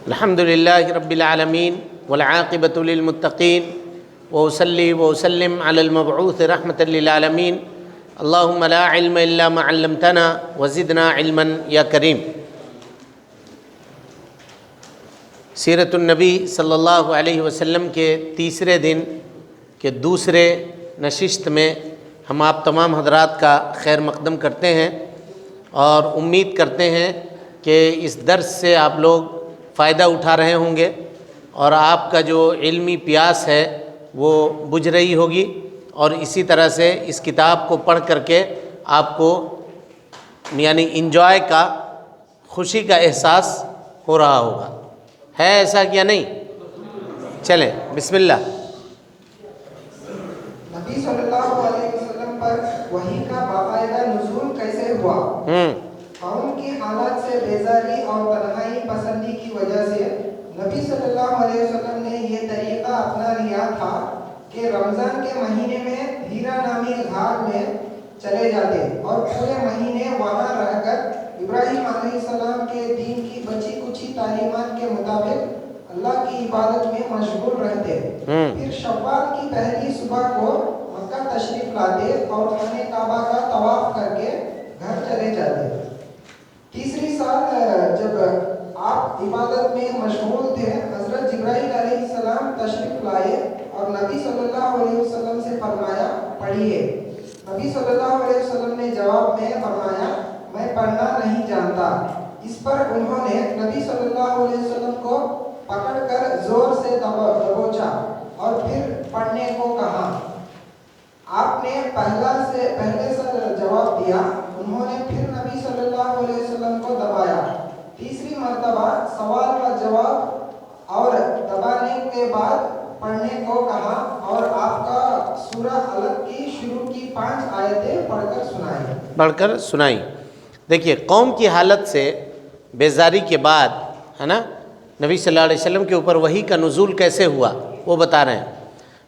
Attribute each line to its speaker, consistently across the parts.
Speaker 1: الحمد للہ رب العالمین والعاقبۃ للمتقین وأصلی وأسلم علی المبعوث رحمۃ للعالمین اللہم لا علم الا ما علمتنا وزدنا علما یا کریم۔ سیرت النبی صلی اللہ علیہ وسلم کے تیسرے دن کے دوسرے نشست میں ہم آپ تمام حضرات کا خیر مقدم کرتے ہیں اور امید کرتے ہیں کہ اس درس سے آپ لوگ فائدہ اٹھا رہے ہوں گے اور آپ کا جو علمی پیاس ہے وہ بجھ رہی ہوگی، اور اسی طرح سے اس کتاب کو پڑھ کر کے آپ کو یعنی انجوائے کا، خوشی کا احساس ہو رہا ہوگا۔ ہے ایسا کیا نہیں؟ چلیں بسم اللہ۔
Speaker 2: نبی صلی اللہ علیہ وسلم پر وحی کا باقاعدہ نزول کیسے ہوا؟ قوم کی حالات سے بیزاری اور تنہائی پسندی کی وجہ سے نبی صلی اللہ علیہ وسلم نے یہ طریقہ اپنا لیا تھا کہ رمضان کے مہینے میں ہیرا نامی غار میں چلے جاتے اور پورے مہینے وہاں رہ کر ابراہیم علیہ السلام کے دین کی بچی کچی تعلیمات کے مطابق اللہ کی عبادت میں مشغول رہتے۔ پھر شوال کی پہلی صبح کو مکہ تشریف لاتے اور خانہ کعبہ کا طواف کر کے گھر چلے جاتے۔ تیسری سال جب آپ عبادت میں مشغول تھے، حضرت جبرائیل علیہ السلام تشریف لائے اور نبی صلی اللہ علیہ وسلم سے فرمایا پڑھیے۔ نبی صلی اللہ علیہ وسلم نے جواب میں فرمایا میں پڑھنا نہیں جانتا۔ اس پر انہوں نے نبی صلی اللہ علیہ وسلم کو پکڑ کر زور سے دبوچا اور پھر پڑھنے کو کہا۔ آپ نے پہلے سے جواب دیا، انہوں نے پھر نبی صلی اللہ علیہ وسلم کو دبایا۔ تیسری مرتبہ سوال و جواب اور دبانے کے بعد پڑھنے کو کہا اور آپ کا سورہ علق کی شروع کی 5 آیتیں پڑھ کر سنائی۔
Speaker 1: دیکھیے، قوم کی حالت سے بیزاری کے بعد ہے نا، نبی صلی اللہ علیہ وسلم کے اوپر وحی کا نزول کیسے ہوا وہ بتا رہے ہیں۔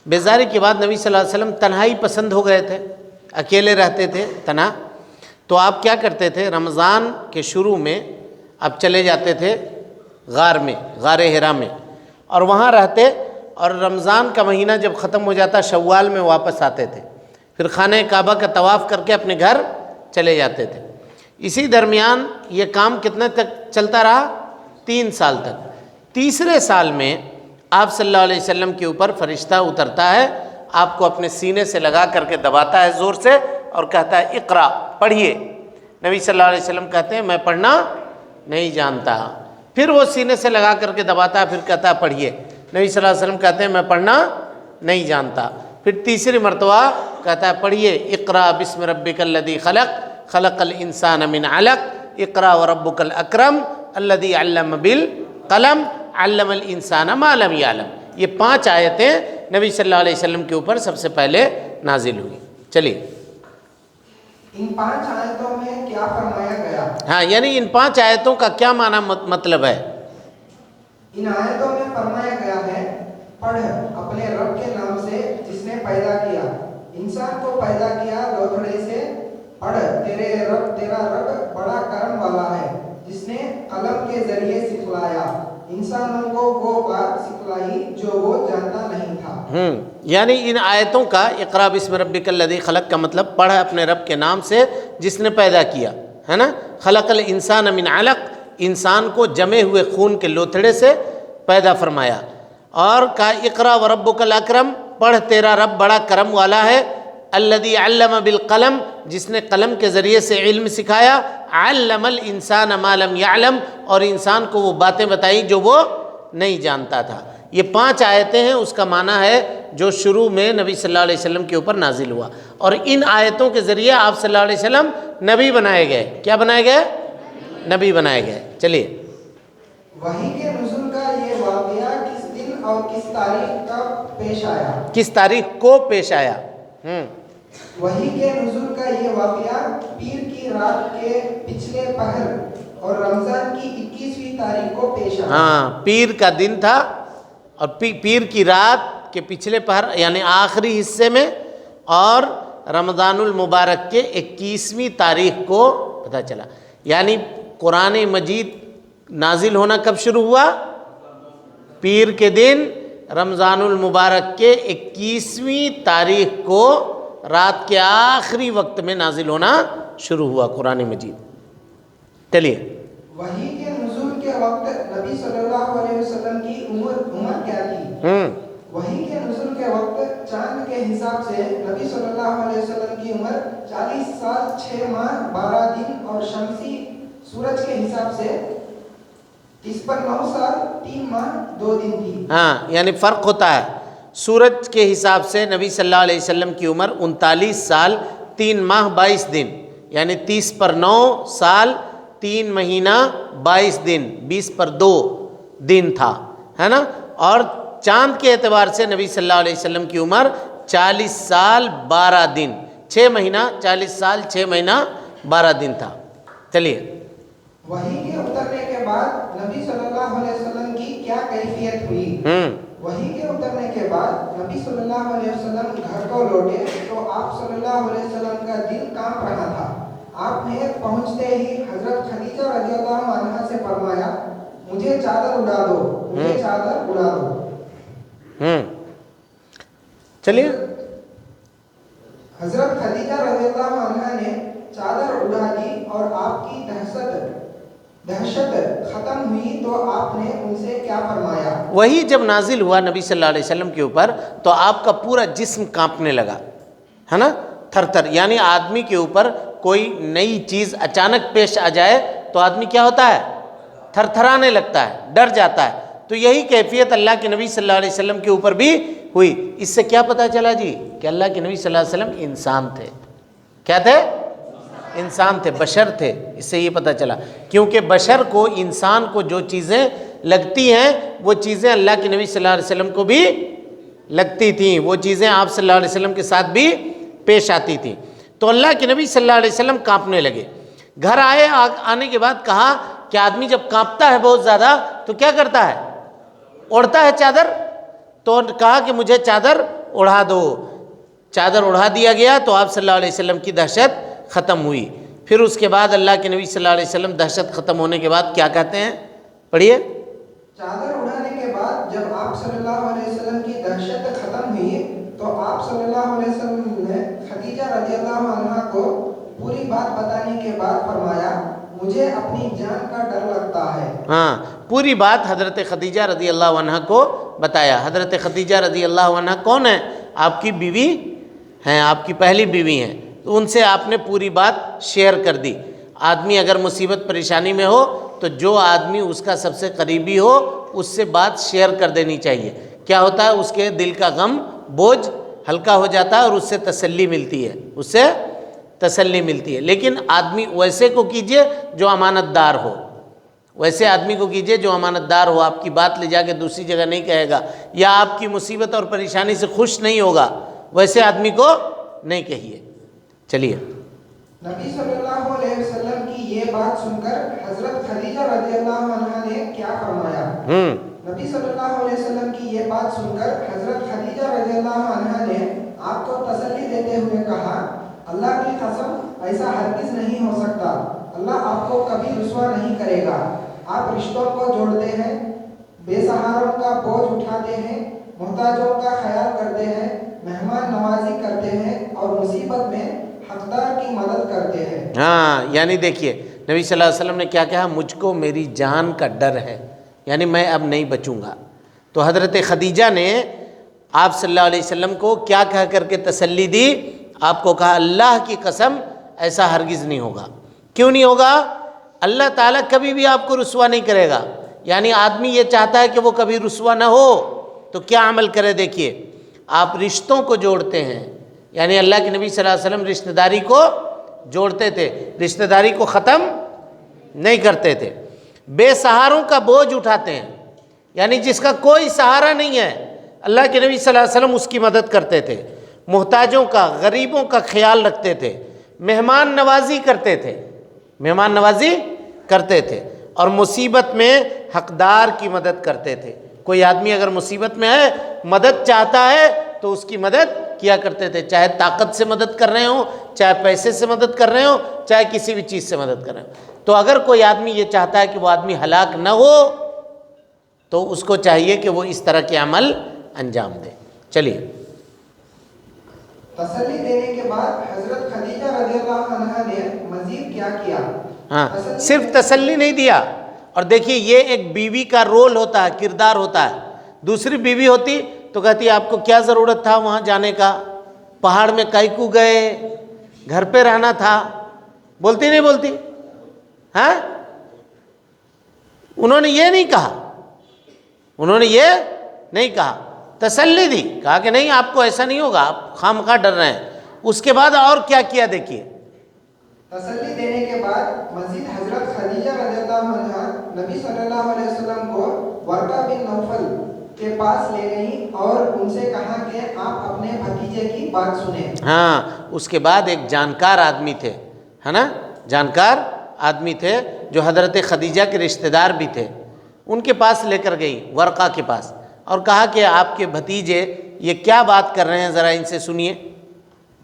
Speaker 1: بیزاری کے بعد نبی صلی اللہ علیہ وسلم تنہائی پسند ہو گئے تھے، اکیلے رہتے تھے تنہا۔ تو آپ کیا کرتے تھے؟ رمضان کے شروع میں آپ چلے جاتے تھے غار میں، غار ہرا میں، اور وہاں رہتے، اور رمضان کا مہینہ جب ختم ہو جاتا شوال میں واپس آتے تھے، پھر خانہ کعبہ کا طواف کر کے اپنے گھر چلے جاتے تھے۔ اسی درمیان یہ کام کتنے تک چلتا رہا؟ 3 سال تک۔ تیسرے سال میں آپ صلی اللہ علیہ وسلم کے اوپر فرشتہ اترتا ہے، آپ کو اپنے سینے سے لگا کر کے دباتا ہے زور سے اور کہتا ہے اقرا، پڑھیے۔ نبی صلی اللہ علیہ وسلم کہتے ہیں میں پڑھنا نہیں جانتا۔ پھر وہ سینے سے لگا کر کے دباتا ہے، پھر کہتا ہے پڑھیے۔ نبی صلی اللہ علیہ وسلم کہتے ہیں میں پڑھنا نہیں جانتا۔ پھر تیسری مرتبہ کہتا ہے پڑھیے، اقرا بسم ربک الذی خلق خلق الانسان من علق اقرا وربک الاکرم الذی علم بالقلم علم الانسان ما لم یعلم۔ یہ 5 آیتیں نبی صلی اللہ علیہ وسلم کے اوپر سب سے پہلے نازل ہوئی۔ چلیے،
Speaker 2: ان 5 آیتوں میں کیا فرمایا گیا؟
Speaker 1: ہاں، یعنی ان 5 آیتوں کا کیا معنی مطلب ہے؟
Speaker 2: ان آیتوں میں فرمایا گیا ہے پڑھ اپنے رب کے نام سے جس نے پیدا کیا، انسان کو پیدا کیا لوتھڑے سے، پڑھ تیرا رب بڑا کرم والا ہے جس نے قلم کے ذریعے سکھلایا انسانوں کو وہ بات سکھلائی جو وہ جانتا نہیں تھا۔
Speaker 1: یعنی ان آیتوں کا اقرا بسم ربک الذی خلق کا مطلب پڑھ اپنے رب کے نام سے جس نے پیدا کیا، ہے نا۔ خلق الانسان من علق، انسان کو جمے ہوئے خون کے لوتھڑے سے پیدا فرمایا، اور کہا اقرا وربک الاکرم، پڑھ تیرا رب بڑا کرم والا ہے، الذی علم بالقلم، جس نے قلم کے ذریعے سے علم سکھایا، علم الانسان ما لم یعلم، اور انسان کو وہ باتیں بتائیں جو وہ نہیں جانتا تھا۔ یہ 5 آیتیں ہیں، اس کا معنی ہے جو شروع میں نبی صلی اللہ علیہ وسلم کے اوپر نازل ہوا، اور ان آیتوں کے ذریعے آپ صلی اللہ علیہ وسلم نبی بنائے گئے۔ کیا بنائے گئے؟ نبی بنائے گئے۔ چلیے،
Speaker 2: وحی کے نزول کا یہ واقعہ کس دن اور کس تاریخ کا پیش آیا؟
Speaker 1: کس تاریخ کو پیش آیا؟
Speaker 2: وحی کے نزول کا یہ واقعہ پیر کی رات کے پچھلے پہر اور رمضان کی 21ویں تاریخ کو پیش آیا۔
Speaker 1: ہاں، پیر کا دن تھا اور پیر کی رات کے پچھلے پہر یعنی آخری حصے میں، اور رمضان المبارک کے 21ویں تاریخ کو پتہ چلا۔ یعنی قرآن مجید نازل ہونا کب شروع ہوا؟ پیر کے دن رمضان المبارک کے 21ویں تاریخ کو رات کے آخری وقت میں نازل ہونا شروع ہوا قرآن مجید. چلیے.
Speaker 2: وحی کے نزول کے وقت نبی صلی اللہ علیہ وسلم کی عمر کیا تھی؟ وحی کے نزول کے وقت چاند کے حساب سے نبی صلی اللہ علیہ وسلم کی عمر 40 سال 6 ماہ 12 دن اور شمسی سورج کے حساب سے اس پر 9 سال 3 ماہ 2 دن تھی.
Speaker 1: ہاں یعنی فرق ہوتا ہے. سورج کے حساب سے نبی صلی اللہ علیہ وسلم کی عمر 39 سال 3 ماہ 22 دن، یعنی 30 پر 9 سال 3 مہینہ 22 دن، 20 پر 2 دن تھا، ہے نا. اور چاند کے اعتبار سے نبی صلی اللہ علیہ وسلم کی عمر 40 سال 12 دن، 6 مہینہ 40 سال 6 مہینہ 12 دن تھا. چلیے.
Speaker 2: وحی کے اترنے کے بعد نبی صلی اللہ علیہ وسلم کی کیا کیفیت ہوئی؟ وحی کے اترنے کے بعد نبی صلی اللہ علیہ وسلم گھر کو لوٹے تو آپ صلی اللہ علیہ وسلم کا دل کانپ رہا تھا. آپ نے پہنچتے ہی حضرت خدیجہ رضی اللہ عنہا سے فرمایا مجھے چادر اڑا دو، مجھے چادر اڑا دو.
Speaker 1: چلیے.
Speaker 2: حضرت خدیجہ رضی اللہ عنہا نے چادر اڑا دی اور آپ کی دہشت ختم ہوئی تو آپ نے ان سے کیا فرمایا؟
Speaker 1: وہی جب نازل ہوا نبی صلی اللہ علیہ وسلم کے اوپر تو آپ کا پورا جسم کانپنے لگا، ہے نا، تھر تھر. یعنی آدمی کے اوپر کوئی نئی چیز اچانک پیش آ جائے تو آدمی کیا ہوتا ہے؟ تھر تھرانے لگتا ہے، ڈر جاتا ہے. تو یہی کیفیت اللہ کے نبی صلی اللہ علیہ وسلم کے اوپر بھی ہوئی. اس سے کیا پتہ چلا جی کہ اللہ کے نبی صلی اللہ علیہ وسلم انسان تھے. کیا تھے؟ انسان تھے، بشر تھے. اس سے یہ پتہ چلا کیونکہ بشر کو، انسان کو جو چیزیں لگتی ہیں وہ چیزیں اللہ کے نبی صلی اللہ علیہ وسلم کو بھی لگتی تھیں، وہ چیزیں آپ صلی اللہ علیہ وسلم کے ساتھ بھی پیش آتی تھیں. تو اللہ کے نبی صلی اللہ علیہ وسلم کانپنے لگے. گھر آنے کے بعد کہا کہ آدمی جب کانپتا ہے بہت زیادہ تو کیا کرتا ہے؟ اوڑھتا ہے چادر. تو کہا کہ مجھے چادر اڑا دو. چادر اڑا دیا گیا تو آپ صلی اللہ علیہ وسلم کی دہشت ختم ہوئی. پھر اس کے بعد اللہ کے نبی صلی اللہ علیہ وسلم دہشت ختم ہونے کے بعد کیا کہتے ہیں؟ پڑھیے.
Speaker 2: چادر اڑانے کے بعد جب آپ صلی اللہ علیہ وسلم کی دہشت ختم ہوئی تو آپ صلی اللہ علیہ وسلم نے خدیجہ رضی اللہ عنہا کو پوری بات بتانے کے بعد فرمایا مجھے اپنی جان کا ڈر لگتا ہے.
Speaker 1: ہاں، پوری بات حضرت خدیجہ رضی اللہ عنہا کو بتایا. حضرت خدیجہ رضی اللہ عنہا کون ہے؟ آپ کی بیوی ہیں، آپ کی پہلی بیوی ہیں. تو ان سے آپ نے پوری بات شیئر کر دی. آدمی اگر مصیبت پریشانی میں ہو تو جو آدمی اس کا سب سے قریبی ہو اس سے بات شیئر کر دینی چاہیے. کیا ہوتا ہے؟ اس کے دل کا غم بوجھ ہلکا ہو جاتا ہے اور اس سے تسلی ملتی ہے، اس سے تسلی ملتی ہے. لیکن آدمی ویسے کو کیجئے جو امانت دار ہو، ویسے آدمی کو کیجئے جو امانت دار ہو. آپ کی بات لے جا کے دوسری جگہ نہیں کہے گا، یا آپ کی مصیبت اور پریشانی سے خوش نہیں ہوگا، ویسے آدمی کو نہیں کہیے. چلیے.
Speaker 2: نبی صلی اللہ علیہ وسلم کی یہ بات سن کر حضرت خدیجہ رضی اللہ عنہا نے کیا فرمایا؟ نبی صلی اللہ علیہ وسلم کی یہ بات سن کر حضرت خدیجہ رضی اللہ عنہا نے آپ کو تسلی دیتے ہوئے کہا اللہ کی قسم ایسا ہرگز نہیں ہو سکتا. اللہ آپ کو کبھی رسوا نہیں کرے گا. آپ رشتوں کو جوڑتے ہیں، بے سہاروں کا بوجھ اٹھاتے ہیں، محتاجوں کا خیال کرتے ہیں، مہمان نوازی کرتے ہیں اور مصیبت میں حقدار کی مدد کرتے ہیں.
Speaker 1: ہاں، یعنی دیکھیے نبی صلی اللہ علیہ وسلم نے کیا کہا؟ مجھ کو میری جان کا ڈر ہے، یعنی میں اب نہیں بچوں گا. تو حضرت خدیجہ نے آپ صلی اللہ علیہ وسلم کو کیا کہہ کر کے تسلی دی؟ آپ کو کہا اللہ کی قسم ایسا ہرگز نہیں ہوگا. کیوں نہیں ہوگا؟ اللہ تعالیٰ کبھی بھی آپ کو رسوا نہیں کرے گا. یعنی آدمی یہ چاہتا ہے کہ وہ کبھی رسوا نہ ہو تو کیا عمل کرے؟ دیکھیے، آپ رشتوں کو جوڑتے ہیں، یعنی اللہ کے نبی صلی اللہ علیہ وسلم رشتہ داری کو جوڑتے تھے، رشتہ داری کو ختم نہیں کرتے تھے. بے سہاروں کا بوجھ اٹھاتے ہیں، یعنی جس کا کوئی سہارا نہیں ہے اللہ کے نبی صلی اللہ علیہ وسلم اس کی مدد کرتے تھے. محتاجوں کا، غریبوں کا خیال رکھتے تھے. مہمان نوازی کرتے تھے، مہمان نوازی کرتے تھے. اور مصیبت میں حقدار کی مدد کرتے تھے. کوئی آدمی اگر مصیبت میں ہے، مدد چاہتا ہے تو اس کی مدد کیا کرتے تھے، چاہے طاقت سے مدد کر رہے ہوں، چاہے پیسے سے مدد کر رہے ہوں، چاہے کسی بھی چیز سے مدد کر رہے ہوں. تو اگر کوئی آدمی یہ چاہتا ہے کہ وہ آدمی ہلاک نہ ہو تو اس کو چاہیے کہ وہ اس طرح کے عمل انجام دے. چلیے.
Speaker 2: تسلی دینے کے بعد حضرت خدیجہ رضی اللہ عنہا نے مزید کیا کیا؟
Speaker 1: ہاں، صرف تسلی نہیں دیا. اور دیکھیے یہ ایک بیوی کا رول ہوتا ہے، کردار ہوتا ہے. دوسری بیوی ہوتی تو کہتی آپ کو کیا ضرورت تھا وہاں جانے کا، پہاڑ میں کائی کو گئے، گھر پہ رہنا تھا. بولتی نہیں بولتی؟ ہاں، انہوں نے یہ نہیں کہا، انہوں نے یہ نہیں کہا، تسلی دی، کہا کہ نہیں آپ کو ایسا نہیں ہوگا، آپ خامخواہ ڈر رہے ہیں. اس کے بعد اور کیا کیا دیکھیے.
Speaker 2: تسلی دینے کے بعد مزید حضرت خدیجہ رضی اللہ عنہا نبی صلی اللہ علیہ وسلم کو ورقہ بن نوفل کے پاس لے گئیں اور ان سے کہا کہ آپ اپنے بھتیجے کی بات سنیں.
Speaker 1: ہاں، اس کے بعد ایک جانکار آدمی تھے، ہے نا، جانکار آدمی تھے جو حضرت خدیجہ کے رشتہ دار بھی تھے. ان کے پاس لے کر گئی، ورقہ کے پاس، اور کہا کہ آپ کے بھتیجے یہ کیا بات کر رہے ہیں، ذرا ان سے سنیے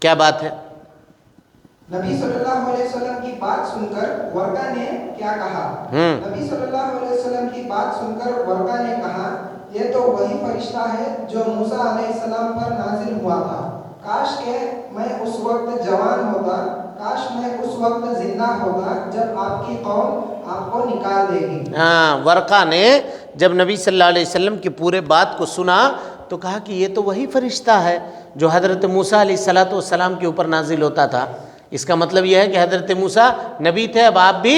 Speaker 1: کیا بات ہے.
Speaker 2: نبی صلی اللہ علیہ وسلم کی بات سن کر ورقہ نے کیا کہا؟ نبی صلی اللہ علیہ وسلم کی بات سن کر ورقہ نے کہا یہ تو وہی فرشتہ ہے جو موسیٰ علیہ السلام پر نازل ہوا تھا. کاش کہ میں اس وقت جوان ہوتا، کاش میں اس وقت زندہ ہوتا جب آپ کی قوم آپ کو نکال دے گی.
Speaker 1: ہاں، ورقہ نے جب نبی صلی اللہ علیہ وسلم کی پورے بات کو سنا تو کہا کہ یہ تو وہی فرشتہ ہے جو حضرت موسیٰ علیہ السلام کے اوپر نازل ہوتا تھا. اس کا مطلب یہ ہے کہ حضرت موسیٰ نبی تھے، اب آپ بھی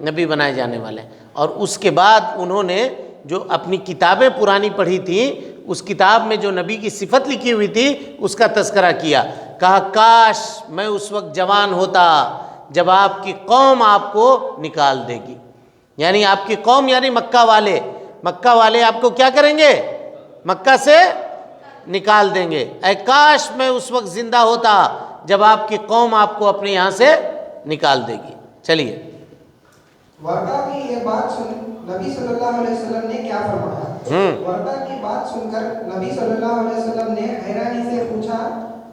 Speaker 1: نبی بنائے جانے والے ہیں. اور اس کے بعد انہوں نے جو اپنی کتابیں پرانی پڑھی تھیں، اس کتاب میں جو نبی کی صفت لکھی ہوئی تھی اس کا تذکرہ کیا. کہا کاش میں اس وقت جوان ہوتا جب آپ کی قوم آپ کو نکال دے گی. یعنی آپ کی قوم یعنی مکہ والے آپ کو کیا کریں گے؟ مکہ سے نکال دیں گے. اے کاش میں اس وقت زندہ ہوتا جب آپ کی قوم آپ کو اپنے یہاں سے نکال دے گی. چلیے.
Speaker 2: ورقہ کی یہ بات سن نبی صلی اللہ علیہ وسلم نے کیا فرمایا؟ ورقہ کی بات سن کر نبی صلی اللہ علیہ وسلم نے حیرانی سے پوچھا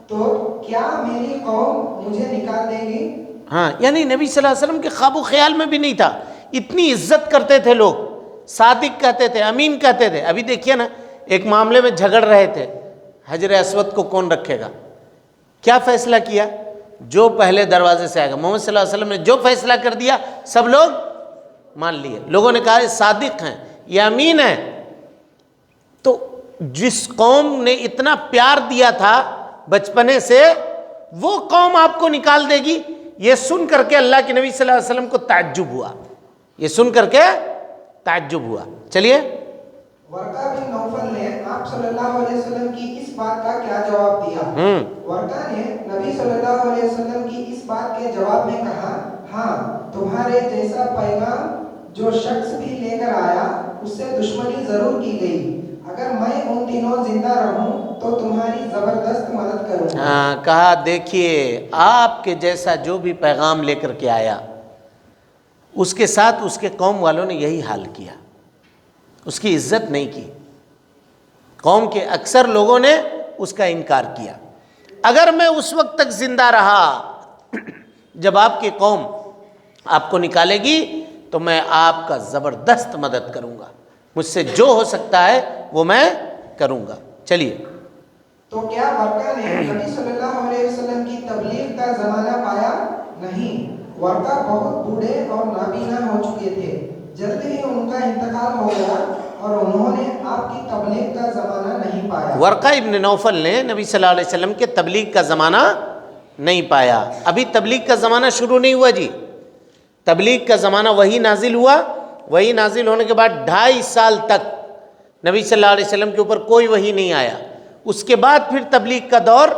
Speaker 2: تو کیا میری قوم مجھے نکال دے گی؟
Speaker 1: ہاں، یعنی نبی صلی اللہ علیہ وسلم کے خواب و خیال میں بھی نہیں تھا. اتنی عزت کرتے تھے لوگ، صادق کہتے تھے، امین کہتے تھے. ابھی دیکھیے نا، ایک معاملے میں جھگڑ رہے تھے، حجر اسود کو کون رکھے گا. کیا فیصلہ کیا؟ جو پہلے دروازے سے آئے گا. محمد صلی اللہ علیہ وسلم نے جو فیصلہ کر دیا سب لوگ مان لیے. لوگوں نے کہا یہ صادق ہیں، یہ امین ہیں. تو جس قوم نے اتنا پیار دیا تھا بچپنے سے، وہ قوم آپ کو نکال دے گی، یہ سن کر کے اللہ کے نبی صلی اللہ علیہ وسلم کو تعجب ہوا. یہ سن کر کے تعجب ہوا. چلیے.
Speaker 2: ورقہ بن نوفل نے آپ صلی اللہ علیہ وسلم کی اس بات کا کیا جواب دیا؟ ورقہ نے نبی صلی اللہ علیہ وسلم کی اس بات کے جواب میں کہا ہاں، تمہارے جیسا پیغام جو شخص بھی لے کر آیا اس سے دشمنی ضرور کی گئی. اگر میں ان دنوں زندہ رہوں تو تمہاری زبردست مدد کروں گا.
Speaker 1: کہا دیکھیے آپ کے جیسا جو بھی پیغام لے کر کے آیا اس کے ساتھ اس کے قوم والوں نے یہی حال کیا، اس کی عزت نہیں کی. قوم کے اکثر لوگوں نے اس کا انکار کیا. اگر میں اس وقت تک زندہ رہا جب آپ کی قوم آپ کو نکالے گی تو میں آپ کا زبردست مدد کروں گا، مجھ سے جو ہو سکتا ہے وہ میں کروں گا. چلیے.
Speaker 2: تو کیا ورقہ نے نبی صلی اللہ علیہ وسلم کی تبلیغ کا زمانہ پایا؟ نہیں، ورقہ بہت بوڑھے اور نابینا ہو چکے تھے. جلد ہی ان کا انتقال ہو گیا اور انہوں نے آپ کی تبلیغ کا زمانہ نہیں پایا. ورقہ
Speaker 1: ابن نوفل نے نبی صلی اللہ علیہ وسلم کے تبلیغ کا زمانہ نہیں پایا. ابھی تبلیغ کا زمانہ شروع نہیں ہوا جی. تبلیغ کا زمانہ وہی نازل ہوا، وہی نازل ہونے کے بعد 2.5 سال تک نبی صلی اللہ علیہ وسلم کے اوپر کوئی وحی نہیں آیا. اس کے بعد پھر تبلیغ کا دور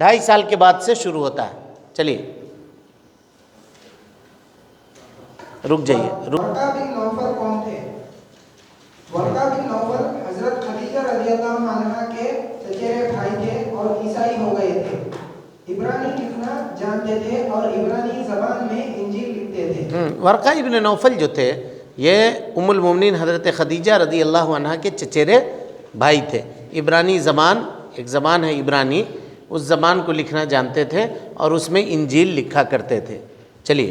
Speaker 1: 2.5 سال کے بعد سے شروع ہوتا ہے. چلیے رک جائیے.
Speaker 2: ورقہ بن نوفل کون تھے؟ ورقہ بن نوفل حضرت خدیجہ رضی اللہ عنہا کے چچیرے بھائی تھے اور عیسائی ہو گئے تھے. عبرانی لکھنا جانتے تھے اور عبرانی زبان میں انجیل لکھتے تھے.
Speaker 1: ورقہ ابن نوفل جو تھے یہ ام المومنین حضرت خدیجہ رضی اللہ عنہا کے چچیرے بھائی تھے. عبرانی زبان، ایک زبان ہے عبرانی، اس زبان کو لکھنا جانتے تھے اور اس میں انجیل لکھا کرتے تھے. چلیے.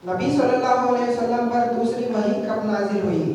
Speaker 2: نبی صلی اللہ علیہ وسلم پر دوسری وحی کب نازل ہوئی؟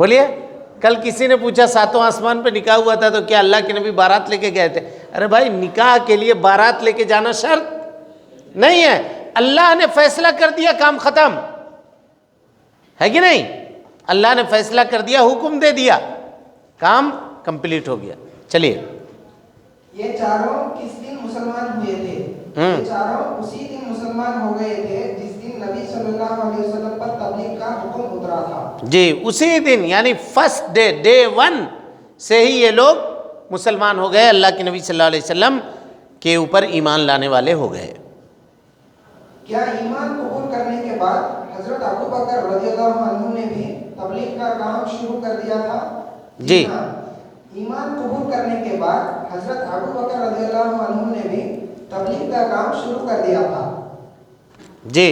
Speaker 1: بولیے. کل کسی نے پوچھا ساتوں آسمان پہ نکاح ہوا تھا تو کیا اللہ کے نبی بارات لے کے گئے تھے؟ ارے بھائی نکاح کے لیے بارات لے کے جانا شرط نہیں ہے. اللہ نے فیصلہ کر دیا، کام ختم ہے کہ نہیں؟ اللہ نے فیصلہ کر دیا، حکم دے دیا، کام کمپلیٹ ہو گیا. چلیے.
Speaker 2: یہ چاروں کس دن مسلمان ہوئے تھے؟ یہ چاروں اسی دن مسلمان ہو گئے تھے جس دن نبی صلی اللہ علیہ وسلم پر تبلیغ کا حکم اترا تھا.
Speaker 1: جی اسی دن، یعنی فرسٹ ڈے 1 سے ہی یہ لوگ مسلمان ہو گئے، اللہ کے نبی صلی اللہ علیہ وسلم کے اوپر ایمان لانے والے ہو گئے.
Speaker 2: کیا ایمان قبول کرنے کے بعد حضرت ابو بکر رضی اللہ عنہ نے بھی تبلیغ کا کام شروع کر دیا تھا؟
Speaker 1: جی
Speaker 2: ہاں. ایمان قبول کرنے کے بعد حضرت ابو بکر رضی اللہ عنہ نے بھی تبلیغ کا کام شروع کر دیا تھا.
Speaker 1: جی.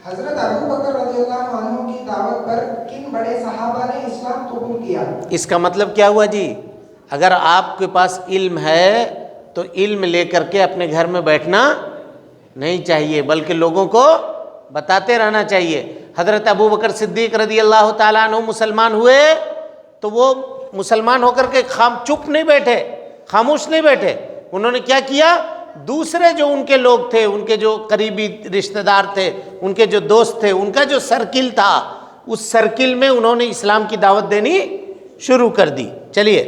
Speaker 2: حضرت ابو بکر رضی اللہ عنہ کی دعوت پر کن بڑے صحابہ نے اسلام قبول کیا؟
Speaker 1: اس کا مطلب کیا ہوا جی؟ اگر آپ کے پاس علم ہے تو علم لے کر کے اپنے گھر میں بیٹھنا نہیں چاہیے، بلکہ لوگوں کو بتاتے رہنا چاہیے. حضرت ابو بکر صدیق رضی اللہ تعالیٰ عنہ مسلمان ہوئے تو وہ مسلمان ہو کر کے چپ نہیں بیٹھے، خاموش نہیں بیٹھے. انہوں نے کیا کیا؟ دوسرے جو ان کے لوگ تھے، ان کے جو قریبی رشتہ دار تھے، ان کے جو دوست تھے، ان کا جو سرکل تھا، اس سرکل میں انہوں نے اسلام کی دعوت دینی شروع کر دی. چلیے.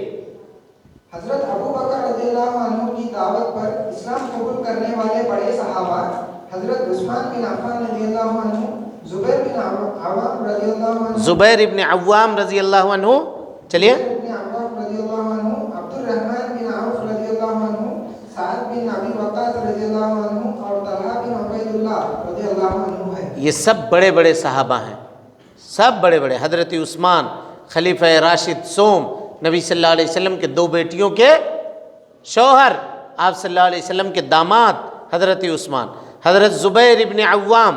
Speaker 2: حضرت ابو بکر رضی اللہ عنہ کی دعوت پر اسلام قبول کرنے والے بڑے صحابہ حضرت عثمان بن عفان رضی اللہ عنہ، زبیر بن عوام رضی اللہ عنہ،
Speaker 1: زبیر ابن عوام رضی اللہ عنہ، چلیے،
Speaker 2: ابن عوام رضی اللہ عنہ، عبد الرحمن بن عوف رضی اللہ عنہ، سعد بن ابی وقاص رضی اللہ عنہ اور طلحہ بن عبید اللہ رضی اللہ عنہ ہے.
Speaker 1: یہ سب بڑے بڑے صحابہ ہیں، سب بڑے بڑے. حضرت عثمان خلیفہ راشد سوم، نبی صلی اللہ علیہ وسلم کے 2 بیٹیوں کے شوہر، آپ صلی اللہ علیہ وسلم کے داماد حضرت عثمان. حضرت زبیر ابن عوام،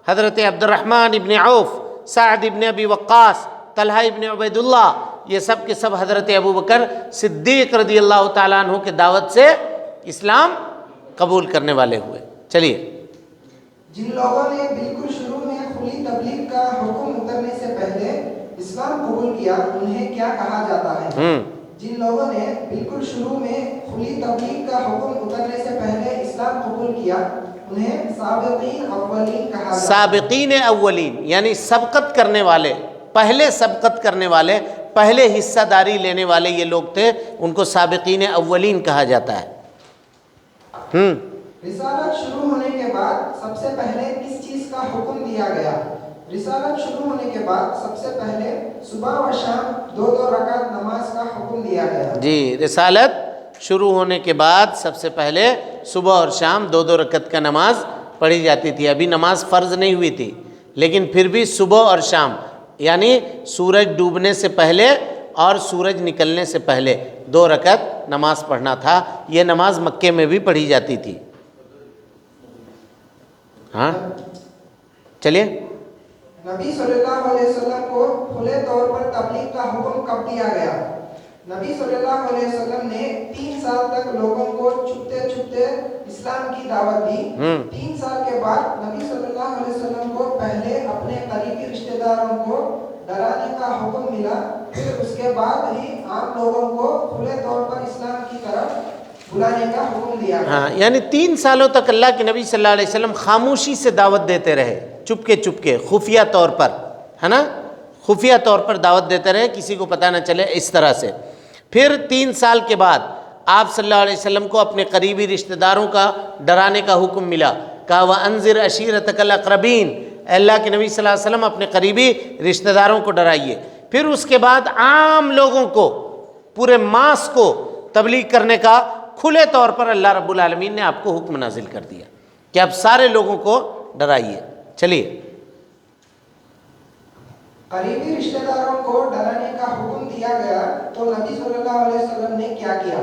Speaker 1: حضرت عبد الرحمن ابن عوف، سعد ابن ابی وقاص، طلحہ ابن عبید اللہ، یہ سب کے سب حضرت ابو بکر صدیق رضی اللہ تعالیٰ عنہ کے دعوت سے اسلام قبول کرنے والے ہوئے. چلیے.
Speaker 2: جن لوگوں نے بالکل شروع میں کھلی تبلیغ کا حکم اترنے سے پہلے اسلام قبول کیا انہیں کیا کہا جاتا ہے؟ جن لوگوں نے بالکل شروع میں کھلی تبلیغ کا حکم اترنے سے پہلے اسلام قبول کیا انہیں سابقین اولین کہا جاتا ہے.
Speaker 1: سابقین اولین یعنی سبقت کرنے والے، پہلے سبقت کرنے والے، پہلے حصہ داری لینے والے یہ لوگ تھے، ان کو سابقین اولین کہا جاتا ہے.
Speaker 2: رسالت شروع ہونے کے بعد سب سے پہلے کس چیز کا حکم دیا گیا؟ رسالت شروع ہونے کے بعد سب سے پہلے صبح و شام 2 رکعت نماز کا حکم دیا گیا. جی
Speaker 1: رسالت شروع ہونے کے بعد سب سے پہلے صبح اور شام 2 رکعت کا نماز پڑھی جاتی تھی. ابھی نماز فرض نہیں ہوئی تھی، لیکن پھر بھی صبح اور شام یعنی سورج ڈوبنے سے پہلے اور سورج نکلنے سے پہلے 2 رکعت نماز پڑھنا تھا. یہ نماز مکے میں بھی پڑھی جاتی تھی. ہاں چلیے.
Speaker 2: نبی صلی اللہ علیہ وسلم کو کھلے طور پر تبلیغ کا حکم کب دیا گیا؟ نبی صلی اللہ علیہ وسلم نے 3 سال تک لوگوں کو چھپتے چھپتے اسلام کی دعوت دی. 3 سال کے بعد نبی صلی اللہ علیہ وسلم کو پہلے اپنے قریبی رشتہ داروں کو ڈرانے کا حکم ملا، پھر اس کے بعد ہی عام لوگوں کو کھلے طور پر اسلام کی طرف بلانے کا حکم دیا.
Speaker 1: ہاں یعنی 3 سالوں تک اللہ کے نبی صلی اللہ علیہ وسلم خاموشی سے دعوت دیتے رہے، چپکے خفیہ طور پر، ہے نا، خفیہ طور پر دعوت دیتے رہے، کسی کو پتہ نہ چلے اس طرح سے. پھر 3 سال کے بعد آپ صلی اللہ علیہ وسلم کو اپنے قریبی رشتہ داروں کا ڈرانے کا حکم ملا. کہا وَأَنذِرْ عَشِيرَتَكَ الْأَقْرَبِينَ، اے اللہ کے نبی صلی اللہ علیہ وسلم اپنے قریبی رشتہ داروں کو ڈرائیے. پھر اس کے بعد عام لوگوں کو، پورے ماس کو تبلیغ کرنے کا کھلے طور پر اللہ رب العالمین نے آپ کو حکم نازل کر دیا کہ اب سارے لوگوں کو ڈرائیے. چلیے.
Speaker 2: قریبی رشتہ داروں کو ڈرانے کا حکم دیا گیا تو نبی صلی اللہ علیہ وسلم نے کیا کیا؟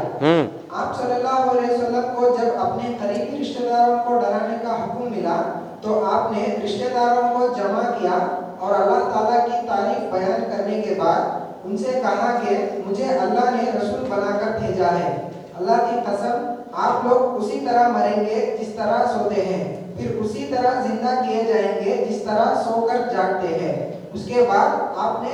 Speaker 2: آپ صلی اللہ علیہ وسلم کو جب اپنے قریبی رشتہ داروں کو ڈرانے کا حکم ملا تو آپ نے رشتہ داروں کو جمع کیا اور اللہ تعالیٰ کی تعریف بیان کرنے کے بعد ان سے کہا کہ مجھے اللہ نے رسول بنا کر بھیجا ہے. اللہ کی قسم آپ لوگ اسی طرح مریں گے جس طرح سوتے ہیں، پھر اسی طرح زندہ کیے جائیں گے جس طرح سو کر جاگتے ہیں. اس کے بعد آپ نے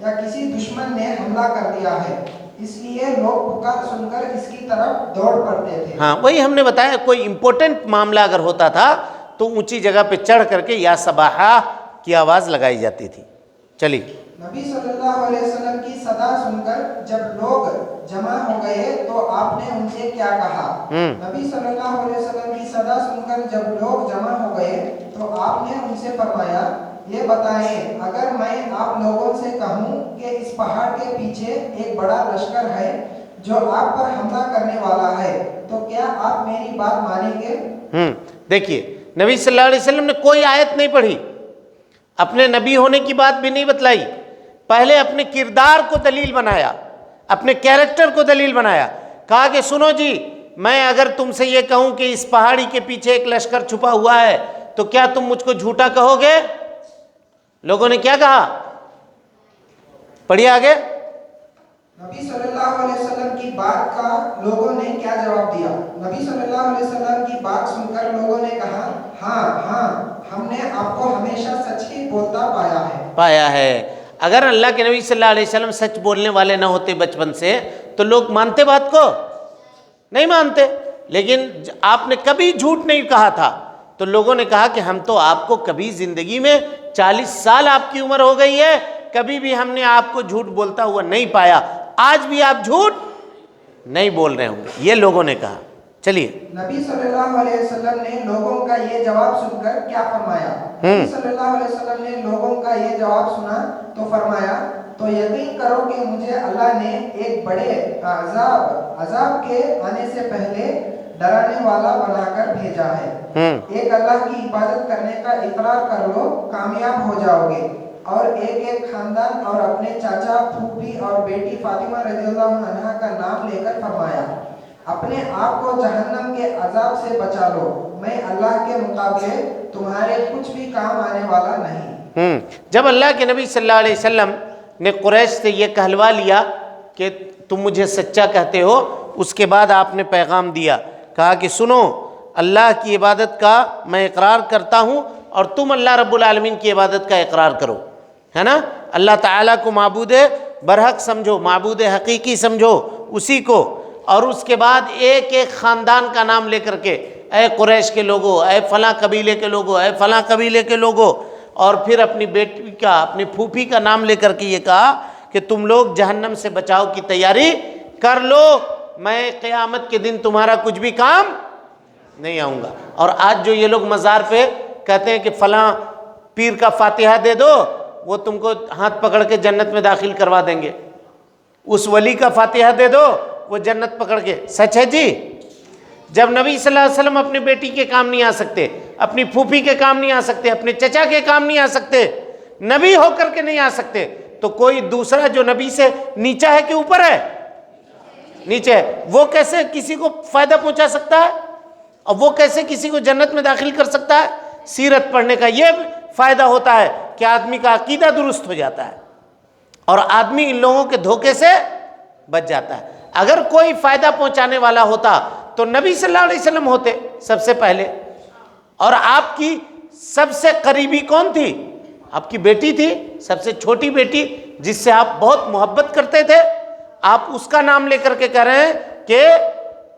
Speaker 2: یا کسی دشمن نے حملہ کر دیا ہے، اس لیے لوگ پکار سن کر اس کی طرف دوڑ پڑتے تھے۔
Speaker 1: ہاں وہی ہم نے بتایا، کوئی امپورٹنٹ معاملہ اگر ہوتا تھا تو اونچی جگہ پہ چڑھ کر کے یا صباحہ کی آواز لگائی جاتی تھی۔ چلیے،
Speaker 2: نبی صلی اللہ علیہ وسلم کی صدا سن کر جب لوگ جمع ہو گئے تو آپ نے ان سے کیا کہا؟ نبی صلی اللہ علیہ وسلم کی صدا سن کر جب لوگ جمع ہو گئے تو آپ نے ان سے فرمایا، یہ بتائیں اگر میں آپ لوگوں سے کہوں کہ اس پہاڑ کے پیچھے ایک بڑا لشکر ہے جو آپ پر حملہ کرنے والا ہے تو کیا آپ میری بات مانیں گے؟
Speaker 1: دیکھیے نبی صلی اللہ علیہ وسلم نے کوئی آیت نہیں پڑھی، اپنے نبی ہونے کی بات بھی نہیں بتلائی، پہلے اپنے کردار کو دلیل بنایا، اپنے کیریکٹر کو دلیل بنایا، کہا کہ سنو جی، میں اگر تم سے یہ کہوں کہ اس پہاڑی کے پیچھے ایک لشکر چھپا ہوا ہے تو کیا تم مجھ کو جھوٹا کہو گے؟ لوگوں نے کیا کہا؟ پڑھیے آگے۔
Speaker 2: نبی صلی اللہ علیہ وسلم کی بات کا لوگوں نے کیا جواب دیا؟ نبی صلی اللہ علیہ وسلم کی بات سن کر لوگوں نے کہا، ہاں ہاں، ہم نے آپ کو ہمیشہ سچ ہی بولتا پایا ہے۔
Speaker 1: اگر اللہ کے نبی صلی اللہ علیہ وسلم سچ بولنے والے نہ ہوتے بچپن سے تو لوگ مانتے بات کو؟ نہیں مانتے۔ لیکن آپ نے کبھی جھوٹ نہیں کہا تھا تو لوگوں نے کہا کہ ہم تو آپ کو کبھی زندگی میں 40 سال آپ کی عمر ہو گئی ہے، کبھی بھی ہم نے آپ کو جھوٹ بولتا ہوا نہیں پایا، آج بھی آپ جھوٹ نہیں بول رہے ہوں گے، یہ لوگوں نے کہا۔ چلیے،
Speaker 2: نبی صلی اللہ علیہ وسلم نے لوگوں کا یہ جواب سن کر کیا فرمایا؟ نبی صلی اللہ علیہ وسلم نے لوگوں کا یہ جواب سنا تو فرمایا، تو یقین کرو کہ مجھے اللہ نے ایک بڑے عذاب کے آنے سے پہلے ڈرانے والا بنا کر بھیجا ہے۔ ایک اللہ کی عبادت کرنے کا اقرار کر لو، کامیاب ہو جاؤ گے، اور ایک ایک خاندان اور اپنے چاچا، پھوپھی اور بیٹی فاطمہ رضی اللہ عنہا کا نام لے کر فرمایا، اپنے آپ کو جہنم کے عذاب سے بچا لو، میں اللہ کے مقابلے تمہارے کچھ بھی کام آنے والا نہیں۔
Speaker 1: جب اللہ کے نبی صلی اللہ علیہ وسلم نے قریش سے یہ کہلوا لیا کہ تم مجھے سچا کہتے ہو، اس کے بعد آپ نے پیغام دیا، کہا کہ سنو، اللہ کی عبادت کا میں اقرار کرتا ہوں اور تم اللہ رب العالمین کی عبادت کا اقرار کرو، ہے نا؟ اللہ تعالیٰ کو معبود برحق سمجھو، معبود حقیقی سمجھو اسی کو، اور اس کے بعد ایک ایک خاندان کا نام لے کر کے، اے قریش کے لوگوں، اے فلاں قبیلے کے لوگوں، اے فلاں قبیلے کے لوگوں، اور پھر اپنی بیٹی کا، اپنی پھوپھی کا نام لے کر کے یہ کہا کہ تم لوگ جہنم سے بچاؤ کی تیاری کر لو، میں قیامت کے دن تمہارا کچھ بھی کام نہیں آؤں گا۔ اور آج جو یہ لوگ مزار پہ کہتے ہیں کہ فلاں پیر کا فاتحہ دے دو، وہ تم کو ہاتھ پکڑ کے جنت میں داخل کروا دیں گے، اس ولی کا فاتحہ دے دو وہ جنت پکڑ کے، سچ ہے جی؟ جب نبی صلی اللہ علیہ وسلم اپنی بیٹی کے کام نہیں آ سکتے، اپنی پھوپھی کے کام نہیں آ سکتے، اپنے چچا کے کام نہیں آ سکتے، نبی ہو کر کے نہیں آ سکتے، تو کوئی دوسرا جو نبی سے نیچا ہے کہ اوپر ہے؟ نیچے ہے، وہ کیسے کسی کو فائدہ پہنچا سکتا ہے؟ اور وہ کیسے کسی کو جنت میں داخل کر سکتا ہے؟ سیرت پڑھنے کا یہ فائدہ ہوتا ہے کہ آدمی کا عقیدہ درست ہو جاتا ہے اور آدمی ان لوگوں کے دھوکے سے بچ جاتا ہے۔ اگر کوئی فائدہ پہنچانے والا ہوتا تو نبی صلی اللہ علیہ وسلم ہوتے سب سے پہلے۔ اور آپ کی سب سے قریبی کون تھی؟ آپ کی بیٹی تھی، سب سے چھوٹی بیٹی جس سے آپ بہت محبت کرتے تھے، آپ اس کا نام لے کر کے کہہ رہے ہیں کہ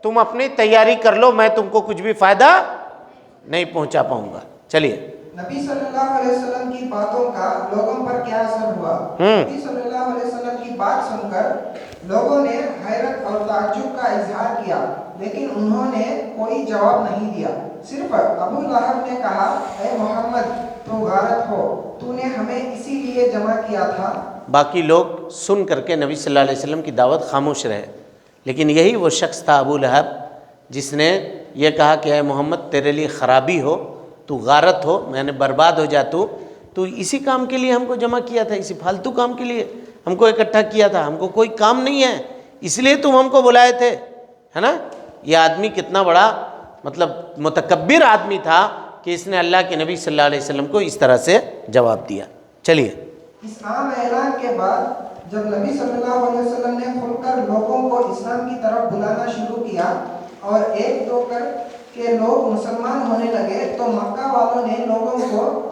Speaker 1: تم اپنی تیاری کر لو، میں تم کو کچھ بھی فائدہ نہیں پہنچا پاؤں گا۔ چلیے،
Speaker 2: نبی صلی اللہ علیہ وسلم کی باتوں کا لوگوں پر کیا اثر ہوا؟ نبی صلی اللہ علیہ وسلم کی بات سن کر لوگوں نے حیرت اور تعجب کا اظہار کیا، لیکن انہوں نے کوئی جواب نہیں دیا۔ صرف ابو لہب نے کہا، اے محمد، تو غارت ہو، تو نے ہمیں اسی لیے جمع کیا تھا۔
Speaker 1: باقی لوگ سن کر کے نبی صلی اللہ علیہ وسلم کی دعوت خاموش رہے، لیکن یہی وہ شخص تھا ابو لہب جس نے یہ کہا کہ اے محمد، تیرے لیے خرابی ہو، تو غارت ہو، میں نے برباد ہو جا، تو اسی کام کے لیے ہم کو جمع کیا تھا، اسی فالتو کام کے لیے ہم کو اکٹھا کیا تھا، ہم کو کوئی کام نہیں ہے، اس لیے تم ہم کو بلائے تھے، ہے نا؟ یہ آدمی کتنا بڑا مطلب متکبر آدمی تھا کہ اس نے اللہ کے نبی صلی اللہ علیہ وسلم کو اس طرح سے جواب دیا۔ چلیے،
Speaker 2: اس عام اعلان کے بعد جب نبی صلی اللہ علیہ وسلم نے کھل کر لوگوں کو اسلام کی طرف بلانا شروع کیا اور ایک دو کر کے لوگ مسلمان ہونے لگے، تو مکہ والوں نے لوگوں کو